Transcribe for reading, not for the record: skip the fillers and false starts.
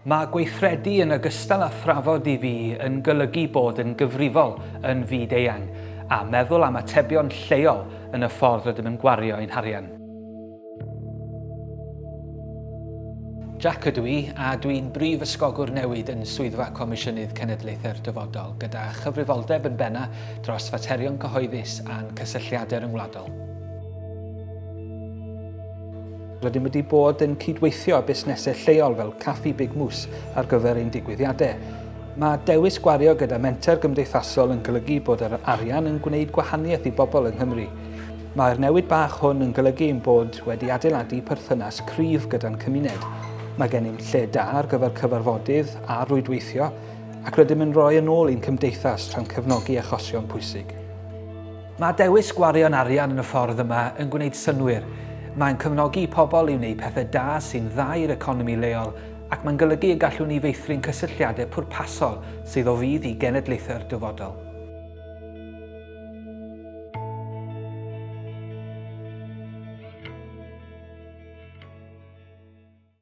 Mae gweithredu yn ogystal â thrafod I fi yn golygu bod yn gyfrifol yn fyd eang a meddwl am atebion lleol yn y ffordd rydym yn gwario ein harian. Jack ydw I a dwi'n brif ysgogwr newid yn Swyddfa Comisiynydd Cenedlaethaurdyfodol gyda chyfrifoldeb yn benna dros faterion cyhoeddus a'n cysylltiadau ryngwladol. Rydym wedi bod yn cydweithio â busnesau lleol fel Caffi Big Moose ar gyfer ein digwyddiadau. Mae dewis gwario gyda menter gymdeithasol yn golygu bod yr arian yn gwneud gwahaniaeth I bobl yng Nghymru. Mae'r newid bach hwn yn golygu ein bod wedi adeiladu perthynas cryf gyda'n cymuned. Mae gennym lle da ar gyfer cyfarfodydd a rwydweithio ac rydym yn rhoi yn ôl i'n cymdeithas tra'n cefnogi achosion pwysig. Mae dewis gwario'n arian yn y ffordd yma yn gwneud synwyr. Mae'n cefnogi pobl I wneud pethau da sy'n dda i'r economi leol ac mae'n golygu y gallwn ni feithrin cysylltiadau pwrpasol sydd o fydd I genedlaethau'r dyfodol.